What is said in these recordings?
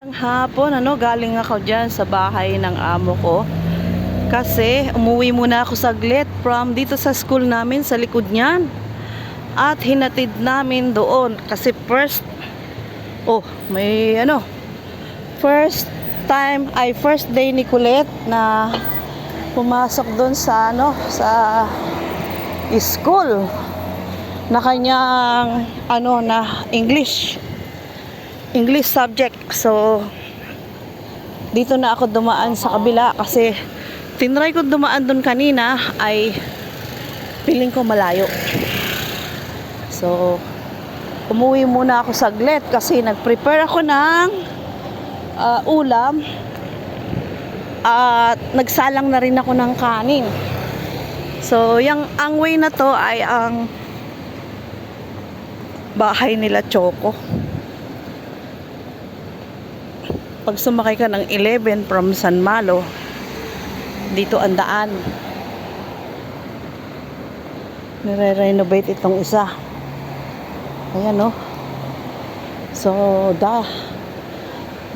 Hapon, galing ako dyan sa bahay ng amo ko. Kasi umuwi muna ako saglit from dito sa school namin sa likod niyan. At hinatid namin doon kasi first first day ni Colette na pumasok doon sa sa school na kanyang na English subject. So dito na ako dumaan sa kabila kasi tinry ko dumaan doon kanina ay feeling ko malayo. So umuwi muna ako saglit kasi nag-prepare ako ng ulam at nagsalang na rin ako ng kanin. So ang way na to ay ang bahay nila Choco. Pag sumakay ka ng 11 from San Malo, dito ang daan. Nire-renovate itong isa. Ayan So,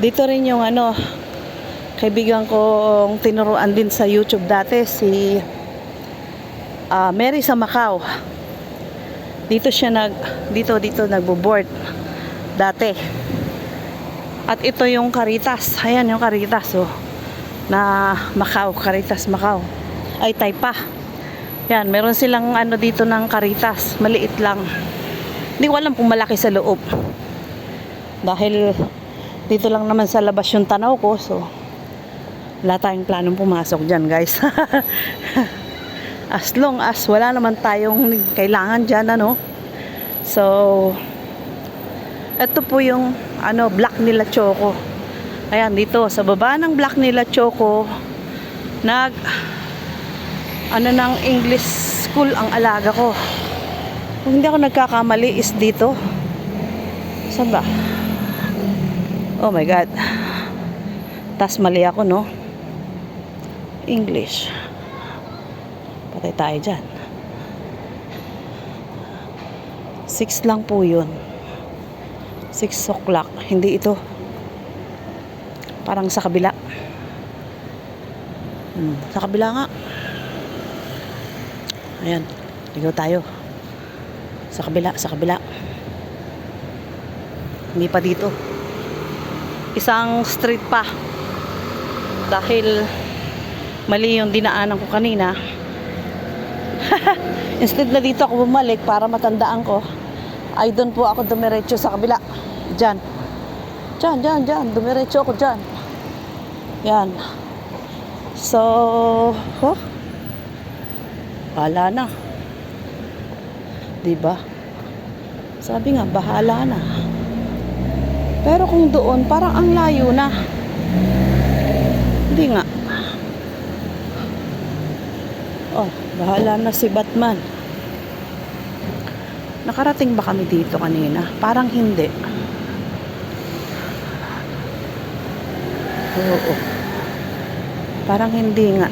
dito rin yung kaibigan kong tinuruan din sa YouTube dati, si Mary sa Macau. Dito siya dito nagbo-board dati. At ito yung Caritas. Ayan yung Caritas na Macau, Caritas Macau. Ay Taypa. Yan, meron silang dito ng Caritas, maliit lang. Hindi ko alam kung malaki sa loob. Dahil dito lang naman sa labas yung tanaw ko, so wala tayong planong pumasok diyan, guys. As long as wala naman tayong kailangan diyan, So ito po yung block nila Choco. Ayan, dito sa baba ng block nila Choco ng English school ang alaga ko. Kung hindi ako nagkakamali is dito. Saan ba? Oh my God. Tas mali ako, English. Patay tayo dyan. 6 lang po yun. 6 o'clock. Hindi ito. Parang sa kabila. Sa kabila nga. Ayan. Ligaw tayo. Sa kabila. Hindi pa dito. Isang street pa. Dahil mali yung dinaanan ko kanina. Instead na dito ako bumalik para matandaan ko, ay doon po ako dumiretso sa kabila. Diyan. Dumiretso ako dyan. Yan. So, bahala na. Diba? Sabi nga, bahala na. Pero kung doon, parang ang layo na. Hindi nga. Bahala na si Batman. Nakarating ba kami dito kanina? Parang hindi. Oo. Parang hindi nga.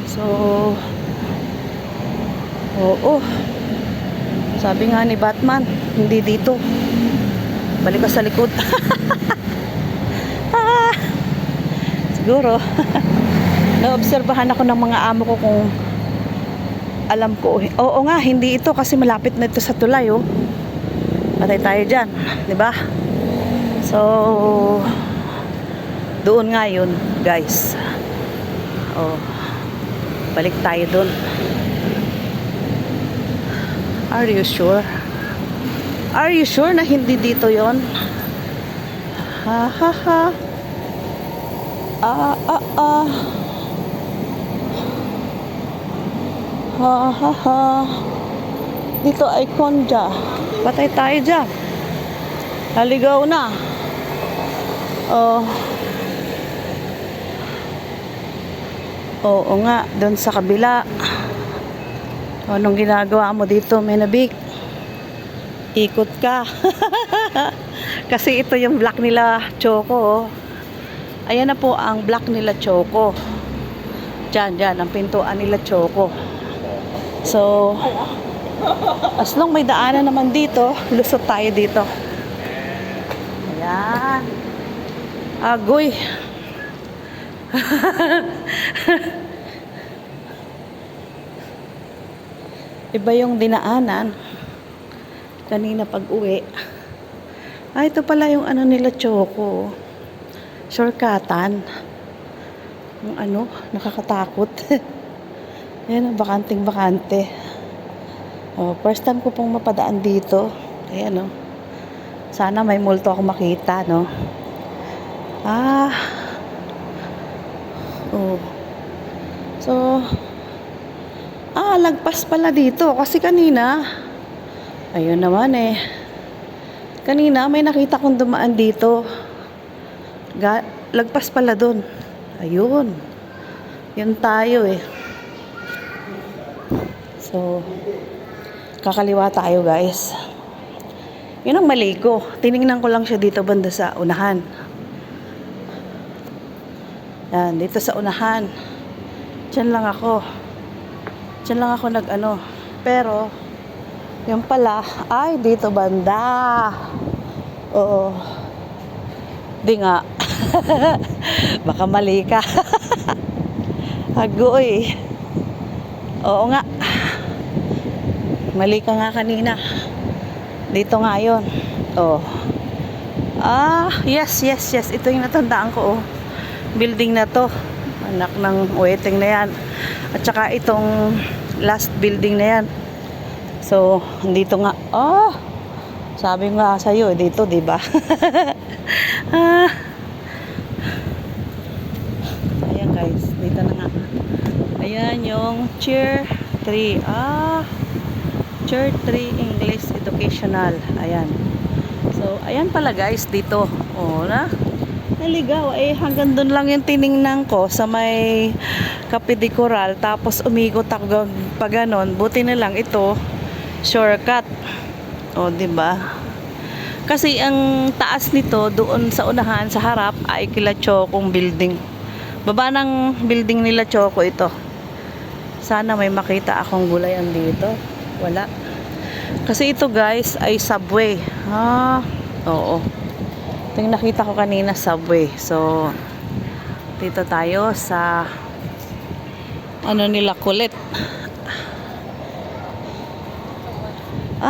So, oo. Sabi nga ni Batman, hindi dito. Balik ka sa likod. Siguro. Naobserbahan ako ng mga amo ko kung alam ko. Oo nga, hindi ito kasi malapit na ito sa tulay, Patay tayo dyan, di ba? So, doon nga yun, guys. Balik tayo doon. Are you sure? Are you sure na hindi dito yon? Ha. Dito ay Konja. Patay tayo dyan. Naligaw na. Oo nga, doon sa kabila. Anong ginagawa mo dito, Menabik? Ikot ka. Kasi ito yung block nila Choco. Ayan na po ang block nila Choco. Diyan, ang pintuan nila Choco. So, as long may daanan naman dito, lusot tayo dito. Ayan. Agoy. Iba yung dinaanan kanina pag uwi. Ito pala yung ano nila, Choco. Shortcutan. Yung ano, nakakatakot. Ayan, bakanting-bakante. Oh, first time ko pong mapadaan dito. Ayan, oh. Sana may multo ako makita, no? Oh. So, lagpas pala dito. Kasi kanina, ayun naman eh. Kanina, may nakita kong dumaan dito. Lagpas pala dun. Ayun. Yun tayo eh. So, kakaliwa tayo guys. Yun ang mali ko. Tinignan ko lang siya dito banda sa unahan. Yan, dito sa unahan. Diyan lang ako. Diyan lang ako nag-ano. Pero, yung pala, ay, dito banda. Oo. Di nga. Baka mali ka. Agoy. Oo nga. Mali ka nga kanina. Dito nga yun. Oh. Yes. Ito yung natandaan ko, oh. Building na to. Anak ng waiting na yan. At saka itong last building na yan. So, dito nga. Sabi nga sa'yo, dito, diba? Ayan guys, dito na nga. Ayan yung Chair 3. Chair 3 English Educational. Ayan. So, ayan pala guys, dito. Naligaw. Hanggang dun lang yung tiningnan ko sa may Cafe de Coral. Tapos umikot ako pa ganon. Buti na lang ito, shortcut. Diba? Kasi ang taas nito, doon sa unahan, sa harap, ay kila Chocong building. Baba ng building nila Choco ito. Sana may makita akong gulayan dito. Wala. Kasi ito guys, ay subway. Oo. Ito yung nakita ko kanina, subway. So, dito tayo sa ano nila, kulit.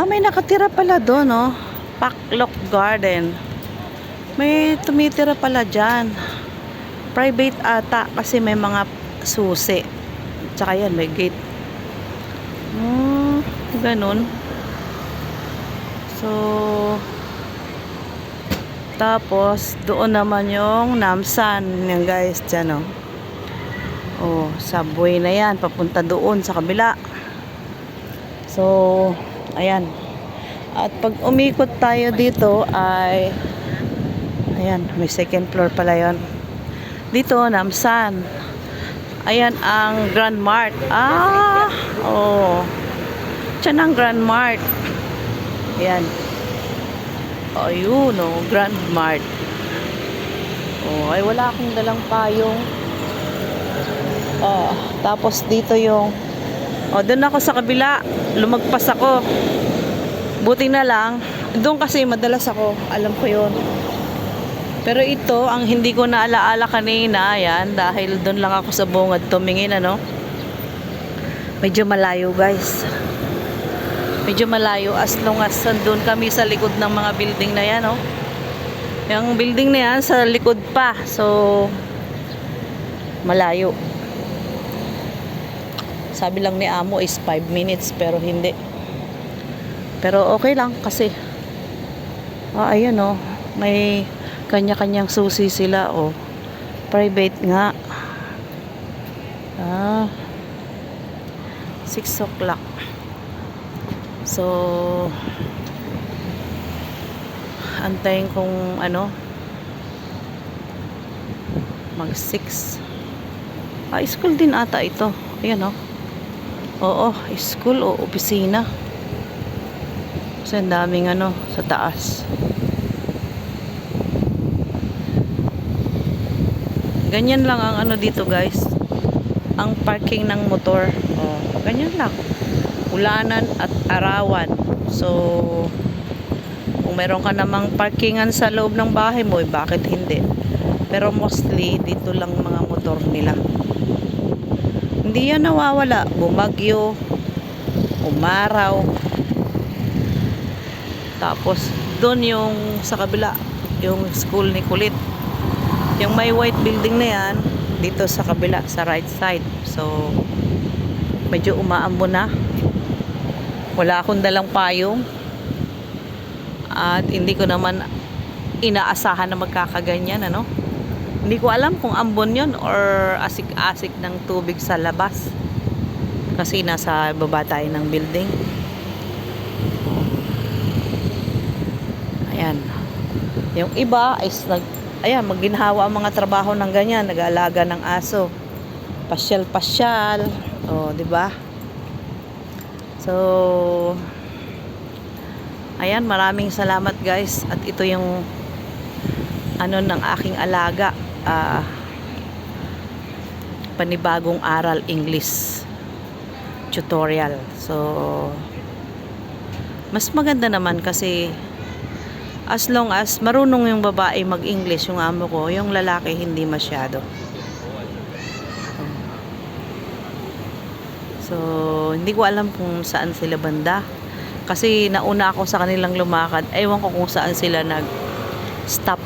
May nakatira pala doon, oh. Paklok Garden. May tumitira pala dyan. Private ata kasi may mga susi. Tsaka yan, may gate. Ganun. So, tapos, doon naman yung Namsan. Yan guys, dyan, oh. Subway na yan. Papunta doon sa kabila. So, ayan. At pag umikot tayo dito ay ayan, may second floor pala yon. Dito, Namsan. Ayan ang Grand Mart. Diyan ang Grand Mart. Ayan. Ayun, Grand Mart. Ay wala akong dalang payong. Tapos dito yung doon ako sa kabila. Lumagpas ako. Buti na lang, doon kasi madalas ako, alam ko yun. Pero ito, ang hindi ko naalaala kanina, yan, dahil doon lang ako sa bungad tumingin, medyo malayo guys. Medyo malayo as long as doon kami sa likod ng mga building na yan, Yung building na yan, sa likod pa. So, malayo. Sabi lang ni Amo is 5 minutes, pero hindi. Pero okay lang kasi ayun may kanya-kanyang susi sila private nga. 6 o'clock. So antayin kung mag 6. School din ata ito. Ayan oo, school o opisina. Kasi ang daming sa taas. Ganyan lang ang dito guys. Ang parking ng motor. Ganyan lang. Ulanan at arawan. So, kung meron ka namang parkingan sa loob ng bahay mo, bakit hindi? Pero mostly dito lang mga motor nila. Hindi yan nawawala. Bumagyo, umaraw. Tapos doon yung sa kabila, yung school ni Kulit. Yung may white building na yan, dito sa kabila, sa right side. So, medyo umaambon na. Wala akong dalang payong. At hindi ko naman inaasahan na magkakaganyan, ano? Hindi ko alam kung ambon yon or asik-asik ng tubig sa labas. Kasi nasa baba tayo ng building. Ayan. Yung iba is magginhawa ang mga trabaho ng ganyan, nag-aalaga ng aso. Pasyal-pasyal. Oh, 'di ba? So, ayan, maraming salamat guys. At ito yung ano ng aking alaga. Panibagong aral English tutorial. So, mas maganda naman kasi as long as marunong yung babae mag-English, yung amo ko, yung lalaki hindi masyado. So, hindi ko alam kung saan sila banda. Kasi nauna ako sa kanilang lumakad. Ewan ko kung saan sila nag-stop.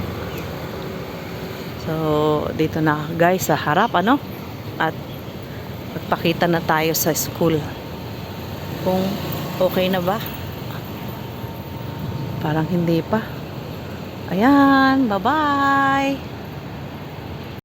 So, dito na guys sa harap, ano? At magpakita na tayo sa school. Kung okay na ba? Parang hindi pa. Ayan, bye-bye!